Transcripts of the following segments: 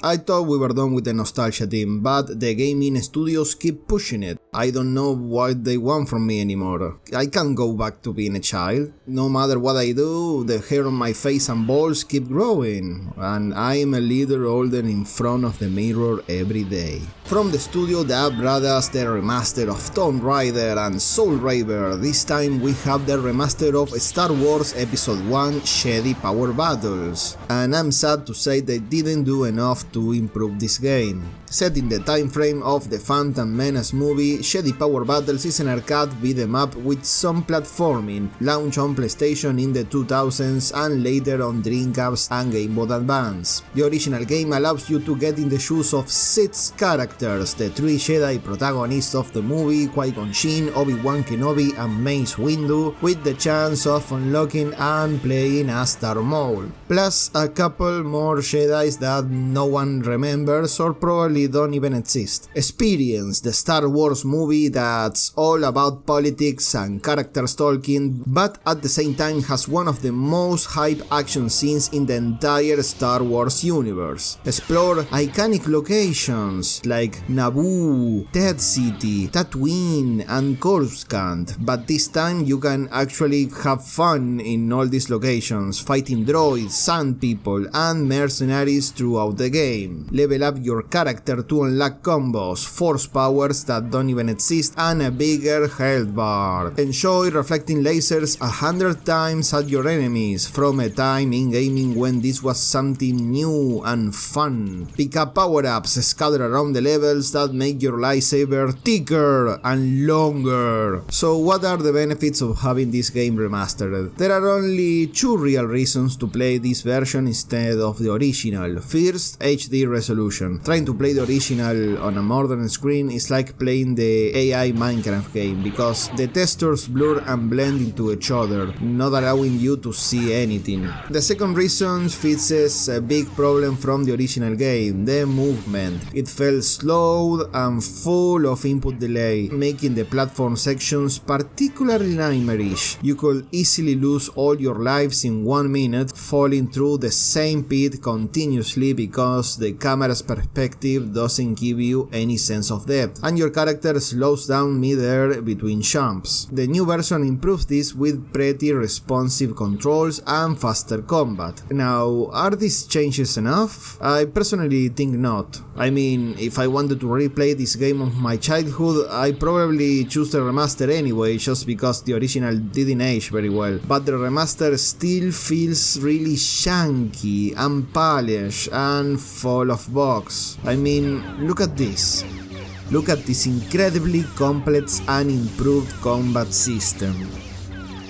I thought we were done with the nostalgia team, but the gaming studios keep pushing it. I don't know what they want from me anymore. I can't go back to being a child. No matter what I do, the hair on my face and balls keep growing, and I am a little older in front of the mirror every day. From the studio that brought us the remaster of Tomb Raider and Soul Reaver, this time we have the remaster of Star Wars Episode 1 Jedi Power Battles. And I'm sad to say they didn't do enough to improve this game. Set in the time frame of the Phantom Menace movie, Jedi Power Battles is an arcade beat-em up with some platforming, launched on PlayStation in the 2000s and later on Dreamcast and Game Boy Advance. The original game allows you to get in the shoes of 6 characters, the 3 Jedi protagonists of the movie, Qui-Gon Jinn, Obi-Wan Kenobi and Mace Windu, with the chance of unlocking and playing as Darth Maul, plus a couple more Jedis that no one remembers or probably don't even exist. Experience the Star Wars movie that's all about politics and character stalking, but at the same time has one of the most hype action scenes in the entire Star Wars universe. Explore iconic locations like Naboo, Dead City, Tatooine and Coruscant, but this time you can actually have fun in all these locations, fighting droids, sand people and mercenaries throughout the game. Level up your character to unlock combos, force powers that don't even exist and a bigger health bar. Enjoy reflecting lasers 100 times at your enemies, from a time in gaming when this was something new and fun. Pick up power-ups scattered around the levels that make your lightsaber thicker and longer. So what are the benefits of having this game remastered? There are only 2 real reasons to play this version instead of the original. First, HD resolution. Trying to play the original on a modern screen is like playing the AI Minecraft game, because the textures blur and blend into each other, not allowing you to see anything. The second reason fixes a big problem from the original game, the movement. It felt slow and full of input delay, making the platform sections particularly nightmarish. You could easily lose all your lives in 1 minute, falling through the same pit continuously because the camera's perspective doesn't give you any sense of depth, and your character slows down mid-air between jumps. The new version improves this with pretty responsive controls and faster combat. Now, are these changes enough? I personally think not. I mean, if I wanted to replay this game of my childhood, I probably choose the remaster anyway, just because the original didn't age very well, but the remaster still feels really janky, unpolished and full of bugs. I mean, look at this. Look at this incredibly complex and improved combat system.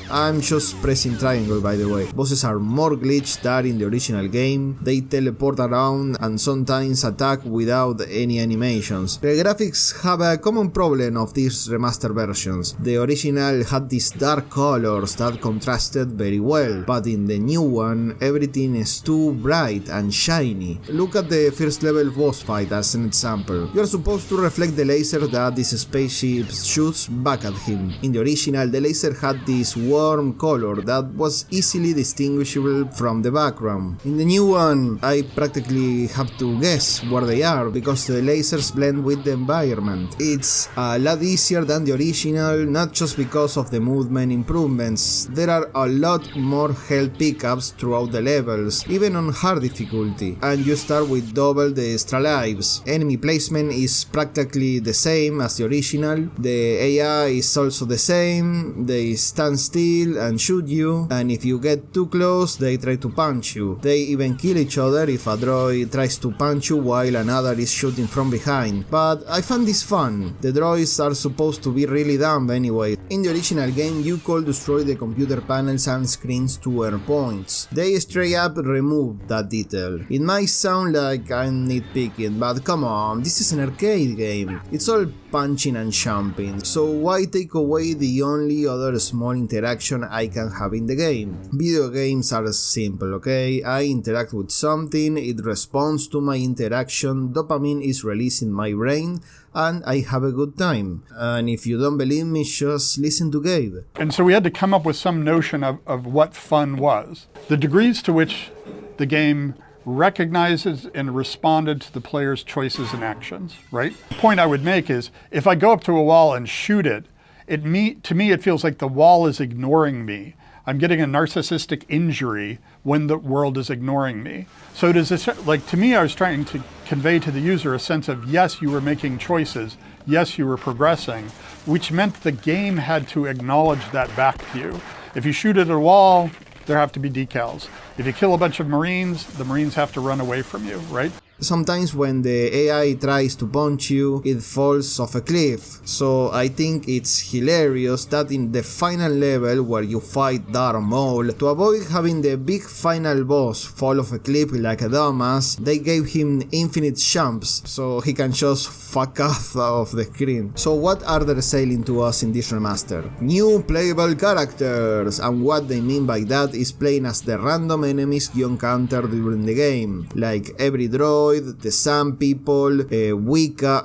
I'm just pressing triangle, by the way. Bosses are more glitched than in the original game, they teleport around and sometimes attack without any animations. The graphics have a common problem of these remaster versions. The original had these dark colors that contrasted very well, but in the new one everything is too bright and shiny. Look at the first level boss fight as an example. You are supposed to reflect the laser that this spaceship shoots back at him. In the original, the laser had this warm color that was easily distinguishable from the background. In the new one, I practically have to guess where they are because the lasers blend with the environment. It's a lot easier than the original, not just because of the movement improvements. There are a lot more health pickups throughout the levels, even on hard difficulty, and you start with double the extra lives. Enemy placement is practically the same as the original. The AI is also the same. They stand still and shoot you, and if you get too close they try to punch you. They even kill each other if a droid tries to punch you while another is shooting from behind. But I found this fun. The droids are supposed to be really dumb anyway. In the original game you could destroy the computer panels and screens to earn points. They straight up removed that detail. It might sound like I'm nitpicking, but come on, this is an arcade game. It's all punching and jumping, so why take away the only other small interaction I can have in the game? Video games are simple, okay? I interact with something, it responds to my interaction, dopamine is released in my brain, and I have a good time. And if you don't believe me, just listen to Gabe. And so we had to come up with some notion of what fun was. The degrees to which the game recognizes and responded to the player's choices and actions, right? The point I would make is, if I go up to a wall and shoot it, to me it feels like the wall is ignoring me. I'm getting a narcissistic injury when the world is ignoring me. So it is to me, I was trying to convey to the user a sense of, yes, you were making choices, yes, you were progressing, which meant the game had to acknowledge that back to you. If you shoot at a wall, there have to be decals. If you kill a bunch of Marines, the Marines have to run away from you, right? Sometimes when the AI tries to punch you, it falls off a cliff, so I think it's hilarious that in the final level where you fight Darth Maul, to avoid having the big final boss fall off a cliff like a dumbass, they gave him infinite jumps, so he can just fuck off the screen. So what are they selling to us in this remaster? New playable characters, and what they mean by that is playing as the random enemies you encounter during the game, like every droid, the Sand People, Wicca,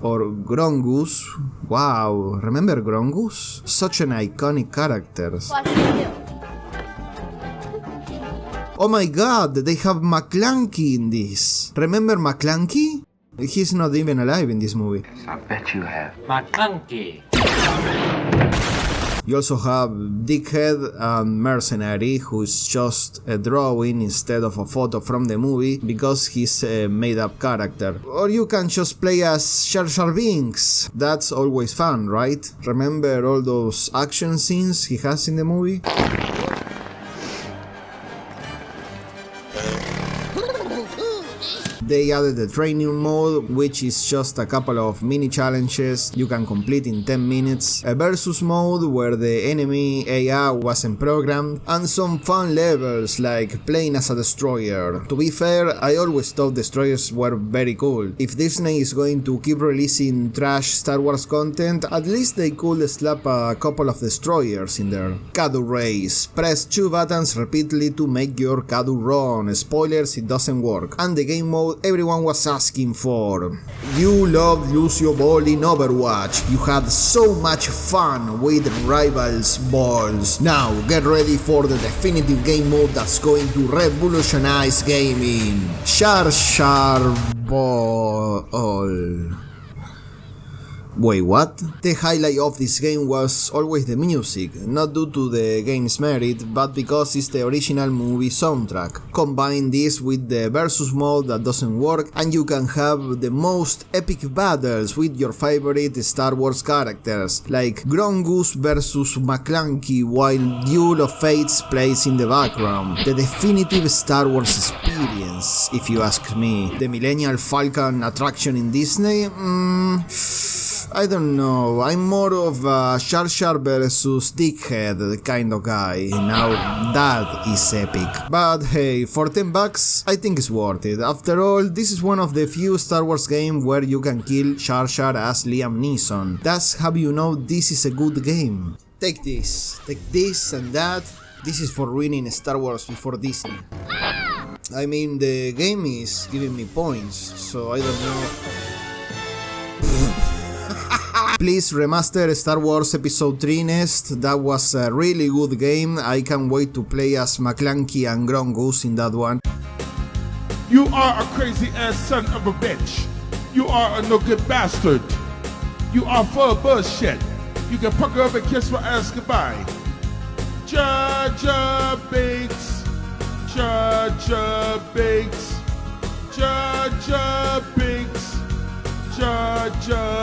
or Grongus. Wow, remember Grongus? Such an iconic character. Oh my god, they have McClunky in this. Remember McClunky? He's not even alive in this movie. I bet you have. McClunky. You also have Dickhead and Mercenary, who's just a drawing instead of a photo from the movie because he's a made-up character. Or you can just play as Jar Jar Binks. That's always fun, right? Remember all those action scenes he has in the movie? They added the training mode, which is just a couple of mini challenges you can complete in 10 minutes, a versus mode where the enemy AI wasn't programmed, and some fun levels like playing as a destroyer. To be fair, I always thought destroyers were very cool. If Disney is going to keep releasing trash Star Wars content, at least they could slap a couple of destroyers in there. Cadu Race. Press 2 buttons repeatedly to make your Cadu run. Spoilers, it doesn't work. And the game mode everyone was asking for. You loved Lucio Ball in Overwatch. You had so much fun with rivals balls. Now get ready for the definitive game mode that's going to revolutionize gaming. Jar Jar Ball. Wait, what? The highlight of this game was always the music, not due to the game's merit, but because it's the original movie soundtrack. Combine this with the versus mode that doesn't work, and you can have the most epic battles with your favorite Star Wars characters, like Grongus versus McClunky while Duel of Fates plays in the background. The definitive Star Wars experience, if you ask me. The Millennial Falcon attraction in Disney? I don't know, I'm more of a Jar Jar versus Dickhead kind of guy. Now that is epic. But hey, for $10 I think it's worth it. After all, this is one of the few Star Wars games where you can kill Jar Jar as Liam Neeson. That's how you know this is a good game. Take this and that. This is for winning Star Wars before Disney. I mean, the game is giving me points, so I don't know. Please remaster Star Wars Episode 3 Nest, that was a really good game. I can't wait to play as McClunky and Grongus in that one. You are a crazy ass son of a bitch. You are a no good bastard. You are full of bullshit. You can pucker up and kiss my ass goodbye. Jar Jar Binks. Jar Jar Binks. Jar Jar Binks. Jar Jar